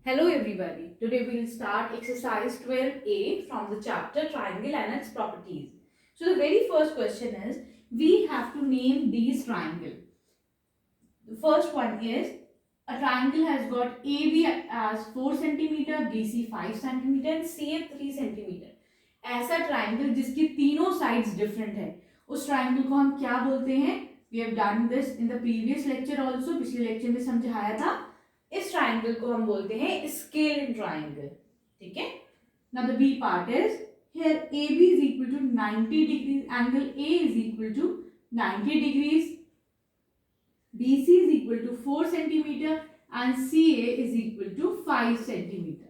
Hello everybody. Today we will start exercise 12A from the chapter triangle and its properties. So the very first question is we have to name these triangle. The first one is a triangle has got AB as 4 centimeter, BC 5 centimeter and CA 3 centimeter. ऐसा triangle जिसकी तीनों sides different है उस triangle को हम क्या बोलते हैं? We have done this in the previous lecture also. पिछले लेक्चर में समझाया था. इस ट्राइंगल को हम बोलते हैं स्केल ट्राइंगल. ठीक है. Now the B part is here AB is equal to 90 degrees, angle A is equal to 90 degrees, BC is equal to 4 centimeter and CA is equal to 5 centimeter.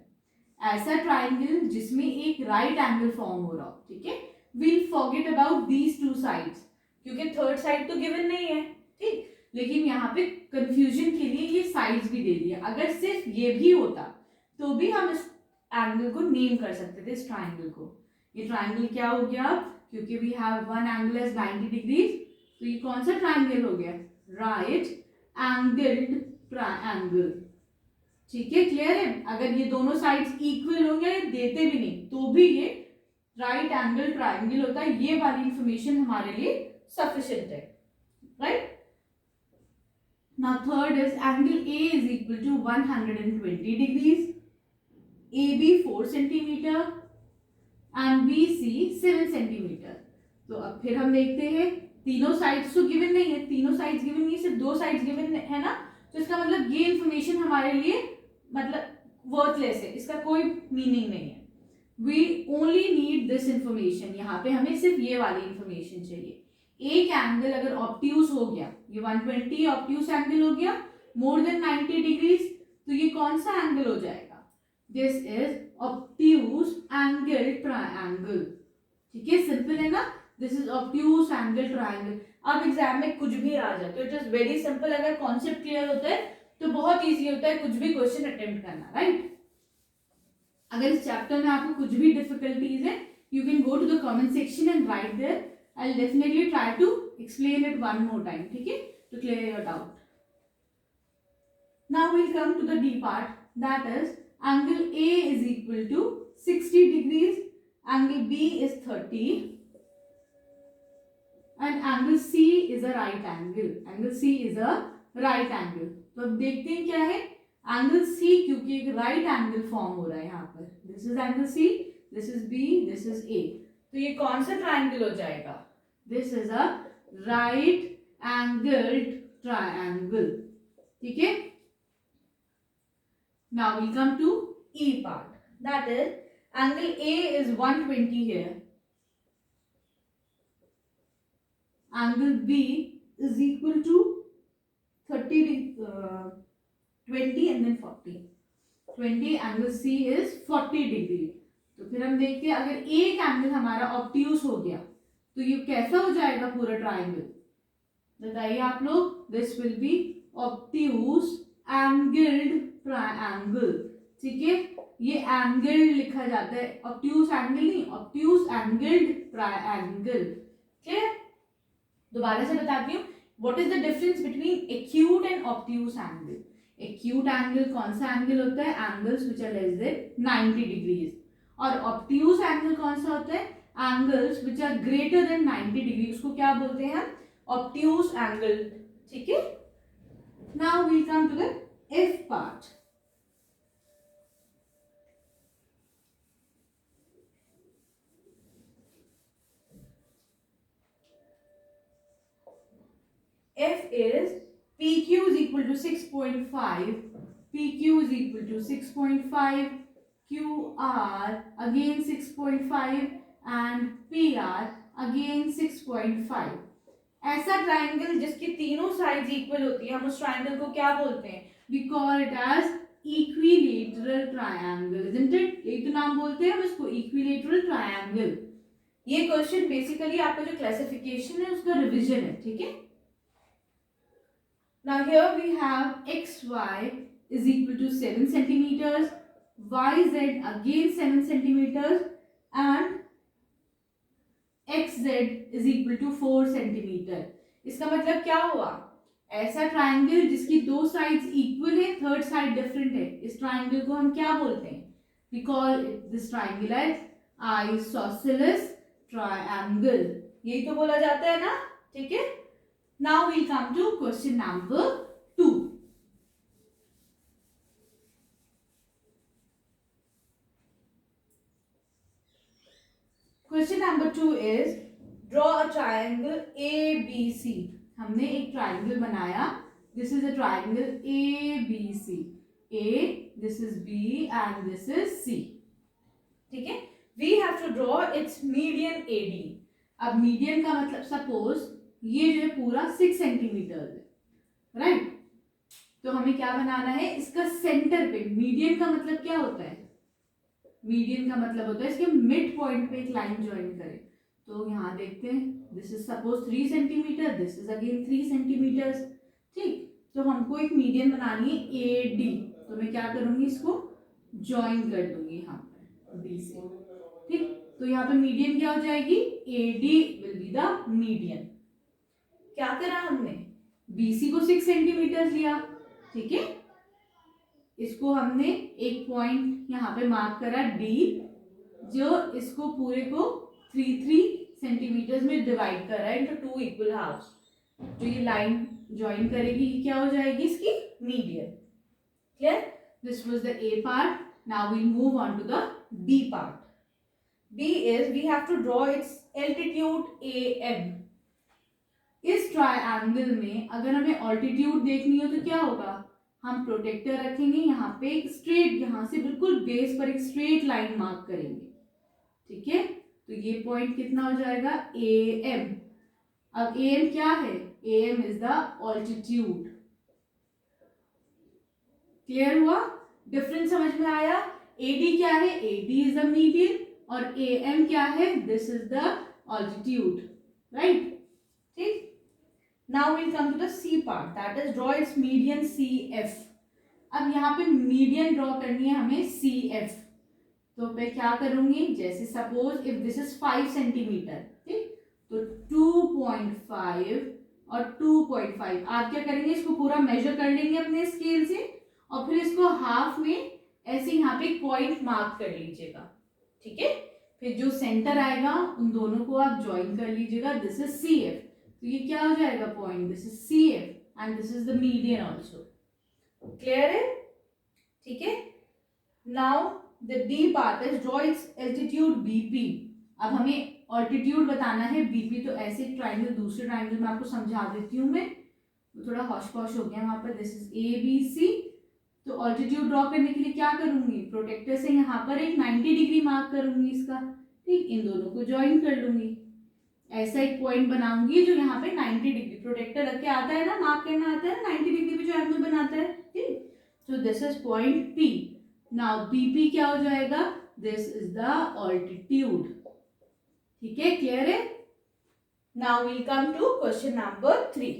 ऐसा triangle जिसमें एक right angle form हो रहा हो. ठीक है. Will forget about these two sides क्योंकि third side तो गिवन नहीं है. ठीक. लेकिन यहाँ पे कंफ्यूजन के लिए ये साइड्स भी दे दिया. अगर सिर्फ ये भी होता तो भी हम इस एंगल को नेम कर सकते थे. इस ट्राइंगल को ये ट्राइंगल क्या हो गया? क्योंकि we have one angle as 90 degrees तो ये कौन सा ट्राइंगल हो गया? Right angled triangle. ठीक है. क्लियर है. अगर ये दोनों साइड्स इक्वल होंगे या देते भी नहीं तो भी ये राइट एंगल ट्राइंगल होता है. ये वाली इंफॉर्मेशन हमारे लिए सफिशिएंट है. Right. Now third is angle A is equal to 120 degrees, AB 4 centimeter and BC 7 centimeter. तो अब फिर हम देखते हैं तीनों साइड्स तो गिवन नहीं है. तीनों साइड्स गिवन नहीं, सिर्फ दो साइड्स गिवन है ना. तो इसका मतलब ये इंफॉर्मेशन हमारे लिए मतलब वर्थलेस है. इसका कोई मीनिंग नहीं है. We only need this information. यहाँ पे हमें सिर्फ ये वाली इंफॉर्मेशन चाहिए. एक एंगल अगर ऑब्ट्यूज हो गया, ये 120 ऑब्ट्यूज एंगल हो गया मोर देन 90 डिग्रीज, तो ये कौन सा एंगल हो जाएगा? This is obtuse angle triangle. ठीक है. सिंपल है ना. This is obtuse angle triangle. अब एग्जाम में कुछ भी आ जाए तो इट इज वेरी सिंपल. अगर कॉन्सेप्ट क्लियर होता है तो बहुत इजी होता है कुछ भी क्वेश्चन अटेम्प्ट करना. राइट. अगर इस चैप्टर में आपको कुछ भी डिफिकल्टीज है you can go to the comment section and write there. I'll definitely try to explain it one more time. ठीक है. To clear your doubt. Now we'll come to the D part. That is angle A is equal to 60 degrees, angle B is 30 and angle C is a right angle. Angle C is a right angle. तो अब देखते हैं क्या है. Angle C क्योंकि एक right angle form हो रहा है यहाँ पर. This is angle C, this is B, this is A. तो ये कौन सा ट्राइंगल हो जाएगा? This is a right angled triangle. ठीक है. Now we come to E part. That is angle A is 120 here. Angle B is equal to 30 20 and then 40. 20. Angle C is 40 degree. तो फिर हम देखते हैं अगर एक एंगल हमारा ऑब्ट्यूज हो गया तो ये कैसा हो जाएगा पूरा ट्राइंगल? बताइए आप लोग. This will be obtuse angled triangle. ठीक है. ये एंगल लिखा जाता है, ऑब्ट्यूज एंगल नहीं, ऑब्ट्यूज एंगल्ड ट्राइंगल. क्लियर. दोबारा से बताती हूँ. What is the difference between acute and obtuse angle? Acute angle कौन सा एंगल होता है? Angles which are less than 90 degrees. और ऑब्ट्यूज एंगल कौन सा होता है? Angles which are greater than 90 degree. उसको क्या बोलते हैं? Obtuse angle. ठीक है. Now we come to the F part. F is PQ is equal to 6.5, PQ is equal to 6.5, QR again 6.5 and PR again 6.5. ऐसा ट्राइंगल जिसकी तीनों sides equal होती है हम उस ट्राइंगल को क्या बोलते हैं? We call it as equilateral triangle. Isn't it? यही तो नाम बोलते हैं हम इसको, इक्विलेटरल ट्राइंगल. ये क्वेश्चन बेसिकली आपका जो क्लासिफिकेशन है उसका रिवीजन है. ठीक है. Now here we have xy is equal to 7 centimeters, yz again 7 centimeters and xz is equal to 4 centimeter. इसका मतलब क्या हुआ? ऐसा ट्राइंगल जिसकी दो साइड्स इक्वल है, थर्ड साइड डिफरेंट है, इस ट्राइंगल को हम क्या बोलते हैं? We call this triangle as isosceles triangle, यही तो बोला जाता है ना, ठीक है। Now we come to question number 2. Question number 2 is draw a triangle ABC. हमने एक ट्राइंगल बनाया, this is a triangle ABC. A, this is B and this is C. ठीक है, we have to draw it's median AD. अब median का मतलब suppose ये जो है पूरा 6 सेंटीमीटर है, राइट? तो हमें क्या बनाना है, इसका सेंटर पे, मीडियन का मतलब क्या होता है? मीडियन का मतलब होता है इसके मिड पॉइंट पे एक लाइन ज्वाइन करें. तो यहाँ देखते हैं, this is suppose 3 centimetre, this is again 3 centimetre. ठीक, तो हमको एक मीडियन बनानी है AD. तो मैं क्या करूंगी, इसको ज्वाइन कर दूंगी यहाँ पर B से. ठीक, तो यहाँ पे मीडियन क्या हो जाएगी, AD will be the median. क्या करा हमने, BC को 6 सेंटीमीटर लिया, ठीक है, इसको हमने एक पॉइंट यहाँ पे मार्क करा D, जो इसको पूरे को 3 सेंटीमीटर में डिवाइड कर रहा है इनटू 2 इक्वल हाफ्स. जो ये लाइन ज्वाइन करेगी ये क्या हो जाएगी, इसकी median. Clear? This was the A part. Now we move on to the B part. B is we have to draw its altitude AM. इस ट्रायंगल में अगर हमें ऑल्टीट्यूड देखनी हो तो क्या होगा, हम प्रोटेक्टर रखेंगे यहाँ पे, एक स्ट्रेट, यहाँ से बिल्कुल बेस पर एक स्ट्रेट लाइन मार्क करेंगे. ठीक है, तो ये पॉइंट कितना हो जाएगा, AM. अब AM क्या है, AM is the altitude. Clear हुआ, डिफरेंस समझ में आया? AD क्या है, AD इज द मीडियन और AM क्या है, this is the altitude, right? ठीक, now we'll come to the C part, that is draw its median CF. अब यहाँ पे मीडियन ड्रॉ करनी है हमें CF. तो मैं क्या करूंगी, जैसे suppose if this is 5 centimetre, ठीक, तो 2.5 और 2.5 आप क्या करेंगे, इसको पूरा मेजर कर लेंगे अपने स्केल से और फिर इसको हाफ में ऐसे यहाँ पे पॉइंट मार्क कर लीजिएगा. ठीक है, फिर जो सेंटर आएगा उन दोनों को आप ज्वाइन कर लीजिएगा, दिस इज CF. तो ये क्या हो जाएगा point, this is CF and this is the median also. Clear है? ठीक है, now the D part is draw it's altitude BP. अब हमें ऑल्टीट्यूड बताना है BP. तो ऐसे ट्राइंगल, दूसरे ट्राइंगल में आपको समझा देती हूँ मैं, तो थोड़ा हौश पौश हो गया वहां पर. This is ABC. तो ऑल्टीट्यूड ड्रॉ करने के लिए क्या करूंगी, प्रोटेक्टर से यहाँ पर एक 90 डिग्री मार्क करूंगी इसका. ठीक, इन दोनों को ज्वाइन कर लूंगी, ऐसा एक पॉइंट बनाऊंगी जो यहाँ पे 90 डिग्री, प्रोटेक्टर रख के आता है ना, मार्क करना आता है 90 डिग्री पे जो एंगल बनाता है. ठीक, so this is point P. Now BP क्या हो जाएगा, दिस इज द ऑल्टीट्यूड. ठीक है, क्लियर है? Now we come to question number 3.